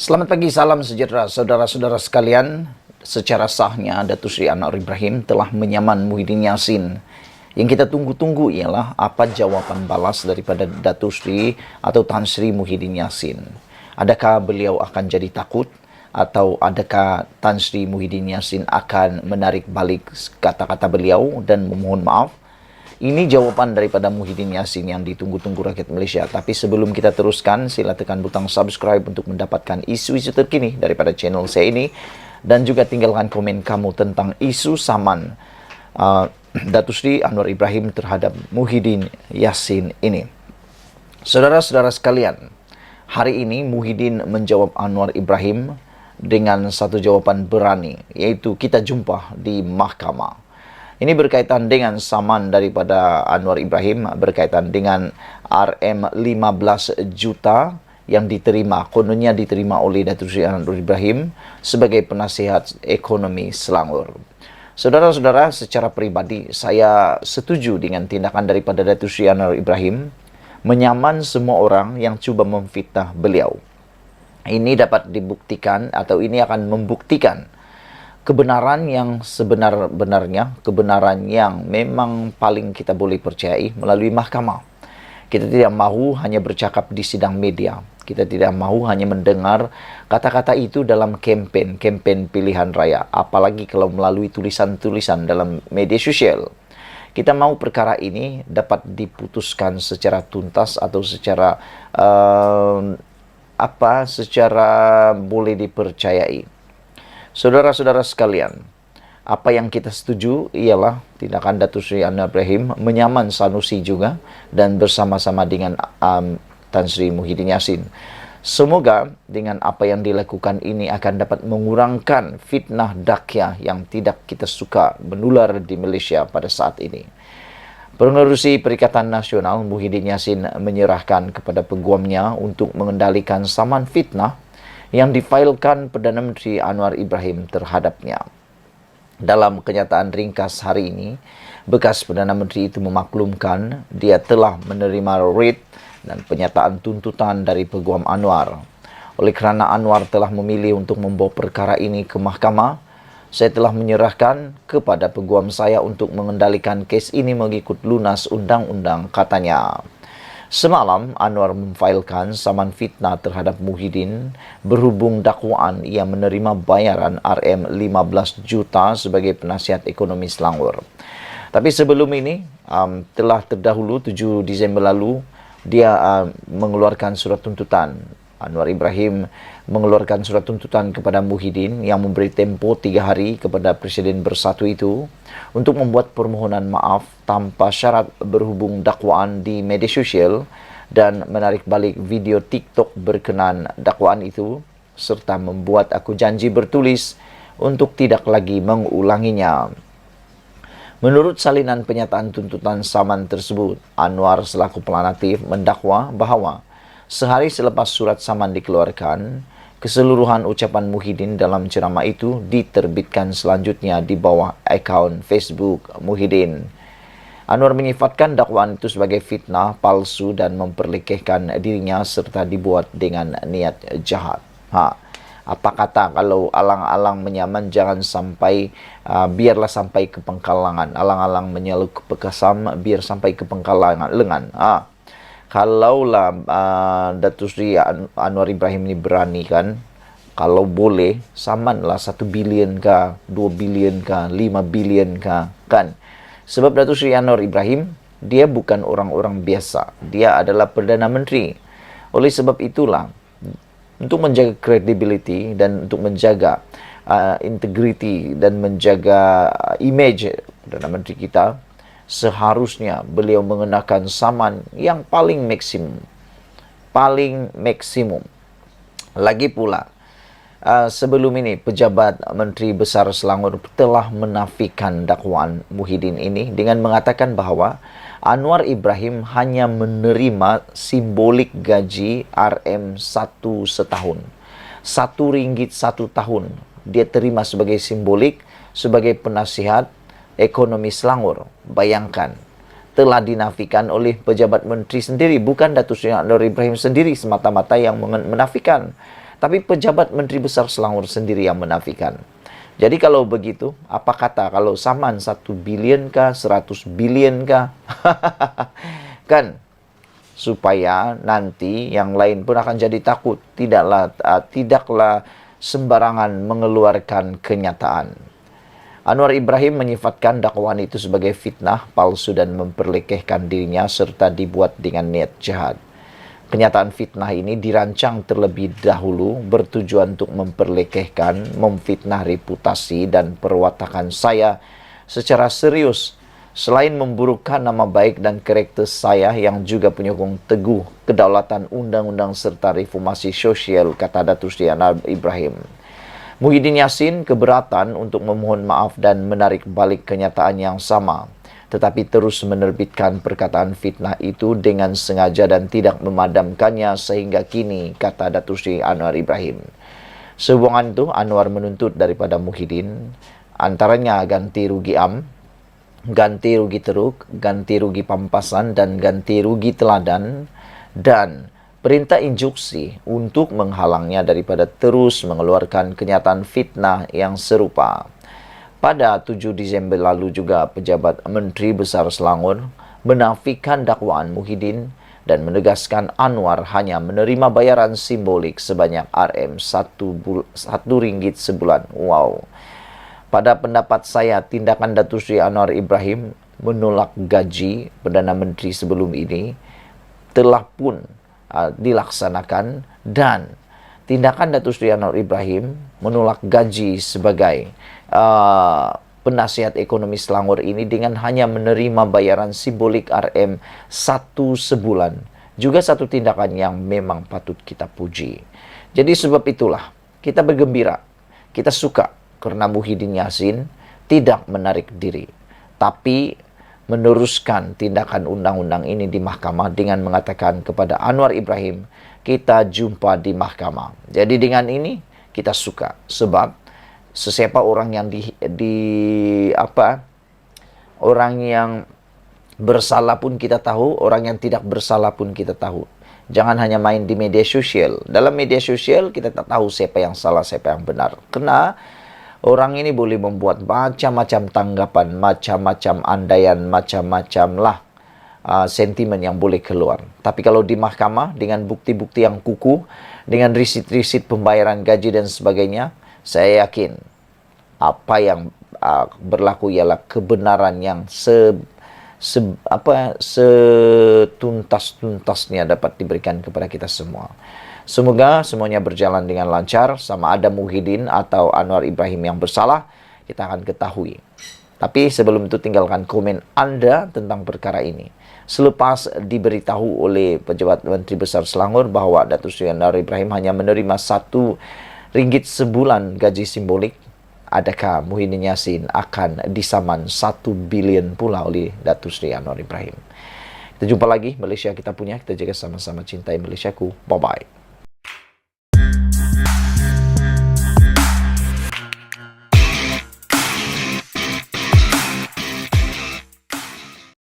Selamat pagi, salam sejahtera saudara-saudara sekalian. Secara sahnya Datuk Seri Anwar Ibrahim telah menyaman Muhyiddin Yassin. Yang kita tunggu-tunggu ialah apa jawapan balas daripada Datuk Seri atau Tan Sri Muhyiddin Yassin. Adakah beliau akan jadi takut atau adakah Tan Sri Muhyiddin Yassin akan menarik balik kata-kata beliau dan memohon maaf? Ini jawaban daripada Muhyiddin Yassin yang ditunggu-tunggu rakyat Malaysia. Tapi sebelum kita teruskan, sila tekan butang subscribe untuk mendapatkan isu-isu terkini daripada channel saya ini. Dan juga tinggalkan komen kamu tentang isu saman Datuk Seri Anwar Ibrahim terhadap Muhyiddin Yassin ini. Saudara-saudara sekalian, hari ini Muhyiddin menjawab Anwar Ibrahim dengan satu jawapan berani, iaitu kita jumpa di mahkamah. Ini berkaitan dengan saman daripada Anwar Ibrahim berkaitan dengan RM15 juta yang diterima, kononnya diterima oleh Datuk Seri Anwar Ibrahim sebagai penasihat ekonomi Selangor. Saudara-saudara, secara peribadi saya setuju dengan tindakan daripada Datuk Seri Anwar Ibrahim menyaman semua orang yang cuba memfitnah beliau. Ini dapat dibuktikan atau ini akan membuktikan kebenaran yang sebenar-benarnya, kebenaran yang memang paling kita boleh percayai melalui mahkamah. Kita tidak mahu hanya bercakap di sidang media. Kita tidak mahu hanya mendengar kata-kata itu dalam kempen pilihan raya. Apalagi kalau melalui tulisan-tulisan dalam media sosial. Kita mahu perkara ini dapat diputuskan secara tuntas atau secara secara boleh dipercayai. Saudara-saudara sekalian, apa yang kita setuju ialah tindakan Datuk Seri Anwar Ibrahim menyaman Sanusi juga dan bersama-sama dengan Tan Sri Muhyiddin Yassin. Semoga dengan apa yang dilakukan ini akan dapat mengurangkan fitnah dakyah yang tidak kita suka menular di Malaysia pada saat ini. Pengerusi Perikatan Nasional Muhyiddin Yassin menyerahkan kepada peguamnya untuk mengendalikan saman fitnah yang difailkan Perdana Menteri Anwar Ibrahim terhadapnya. Dalam kenyataan ringkas hari ini, bekas Perdana Menteri itu memaklumkan dia telah menerima writ dan penyataan tuntutan dari Peguam Anwar. Oleh kerana Anwar telah memilih untuk membawa perkara ini ke mahkamah, saya telah menyerahkan kepada peguam saya untuk mengendalikan kes ini mengikut lunas undang-undang, katanya. Semalam, Anwar memfailkan saman fitnah terhadap Muhyiddin berhubung dakwaan ia menerima bayaran RM15 juta sebagai penasihat ekonomi Selangor. Tapi sebelum ini, telah terdahulu 7 Disember lalu, dia mengeluarkan surat tuntutan. Anwar Ibrahim mengeluarkan surat tuntutan kepada Muhyiddin yang memberi tempoh 3 hari kepada Presiden Bersatu itu untuk membuat permohonan maaf tanpa syarat berhubung dakwaan di media sosial dan menarik balik video TikTok berkenaan dakwaan itu serta membuat aku janji bertulis untuk tidak lagi mengulanginya. Menurut salinan penyataan tuntutan saman tersebut, Anwar selaku pelanatif mendakwa bahawa sehari selepas surat saman dikeluarkan, keseluruhan ucapan Muhyiddin dalam ceramah itu diterbitkan selanjutnya di bawah akaun Facebook Muhyiddin. Anwar menyifatkan dakwaan itu sebagai fitnah, palsu dan memperlekehkan dirinya serta dibuat dengan niat jahat. Apa kata kalau alang-alang menyaman jangan sampai, biarlah sampai ke pengkalangan. Alang-alang menyeluk ke pekasam, biar sampai ke pengkalangan lengan. Kalaulah Datuk Seri Anwar Ibrahim ini berani kan, kalau boleh samanlah 1 bilion kah, 2 bilion kah, 5 bilion kah, kan. Sebab Datuk Seri Anwar Ibrahim, dia bukan orang-orang biasa. Dia adalah Perdana Menteri. Oleh sebab itulah, untuk menjaga kredibiliti dan untuk menjaga integriti dan menjaga image Perdana Menteri kita, seharusnya beliau mengenakan saman yang paling maksimum. Lagi pula, sebelum ini pejabat Menteri Besar Selangor telah menafikan dakwaan Muhyiddin ini dengan mengatakan bahawa Anwar Ibrahim hanya menerima simbolik gaji RM1 setahun. RM1 1 tahun dia terima sebagai simbolik, sebagai penasihat ekonomi Selangor. Bayangkan, telah dinafikan oleh pejabat menteri sendiri, bukan Datuk Seri Anwar Ibrahim sendiri semata-mata yang menafikan. Tapi pejabat Menteri Besar Selangor sendiri yang menafikan. Jadi kalau begitu, apa kata kalau saman 1 bilion kah, 100 bilion kah? Kan, supaya nanti yang lain pun akan jadi takut. Tidaklah sembarangan mengeluarkan kenyataan. Anwar Ibrahim menyifatkan dakwaan itu sebagai fitnah, palsu dan memperlekehkan dirinya serta dibuat dengan niat jahat. Kenyataan fitnah ini dirancang terlebih dahulu bertujuan untuk memperlekehkan, memfitnah reputasi dan perwatakan saya secara serius. Selain memburukkan nama baik dan karakter saya yang juga penyokong teguh kedaulatan undang-undang serta reformasi sosial, kata Datuk Seri Anwar Ibrahim. Muhyiddin Yassin keberatan untuk memohon maaf dan menarik balik kenyataan yang sama, tetapi terus menerbitkan perkataan fitnah itu dengan sengaja dan tidak memadamkannya sehingga kini, kata Datuk Seri Anwar Ibrahim. Sehubungan itu, Anwar menuntut daripada Muhyiddin antaranya ganti rugi ganti rugi teruk, ganti rugi pampasan dan ganti rugi teladan, dan perintah instruksi untuk menghalangnya daripada terus mengeluarkan kenyataan fitnah yang serupa. Pada 7 Disember lalu juga pejabat Menteri Besar Selangor menafikan dakwaan Muhyiddin dan menegaskan Anwar hanya menerima bayaran simbolik sebanyak RM1 sebulan. Wow. Pada pendapat saya, tindakan Datuk Seri Anwar Ibrahim menolak gaji Perdana Menteri sebelum ini telah pun dilaksanakan, dan tindakan Datuk Seri Anwar Ibrahim menolak gaji sebagai penasihat ekonomi Selangor ini dengan hanya menerima bayaran simbolik RM1 sebulan juga satu tindakan yang memang patut kita puji. Jadi sebab itulah kita bergembira, kita suka karena Muhyiddin Yassin tidak menarik diri, tapi meneruskan tindakan undang-undang ini di mahkamah dengan mengatakan kepada Anwar Ibrahim, kita jumpa di mahkamah. Jadi dengan ini kita suka, sebab sesiapa orang yang orang yang bersalah pun kita tahu, orang yang tidak bersalah pun kita tahu. Jangan hanya main di media sosial. Dalam media sosial kita tak tahu siapa yang salah, siapa yang benar. Karena orang ini boleh membuat macam-macam tanggapan, macam-macam andaian, macam-macam sentimen yang boleh keluar. Tapi kalau di mahkamah dengan bukti-bukti yang kukuh, dengan risit-risit pembayaran gaji dan sebagainya, saya yakin apa yang berlaku ialah kebenaran yang setuntas-tuntasnya dapat diberikan kepada kita semua. Semoga semuanya berjalan dengan lancar, sama ada Muhyiddin atau Anwar Ibrahim yang bersalah, kita akan ketahui. Tapi sebelum itu tinggalkan komen Anda tentang perkara ini. Selepas diberitahu oleh pejabat Menteri Besar Selangor bahwa Datuk Seri Anwar Ibrahim hanya menerima RM1 sebulan gaji simbolik, adakah Muhyiddin Yassin akan disaman 1 bilion pula oleh Datuk Seri Anwar Ibrahim? Kita jumpa lagi, Malaysia kita punya, kita jaga sama-sama cintai Malaysiaku. Bye-bye.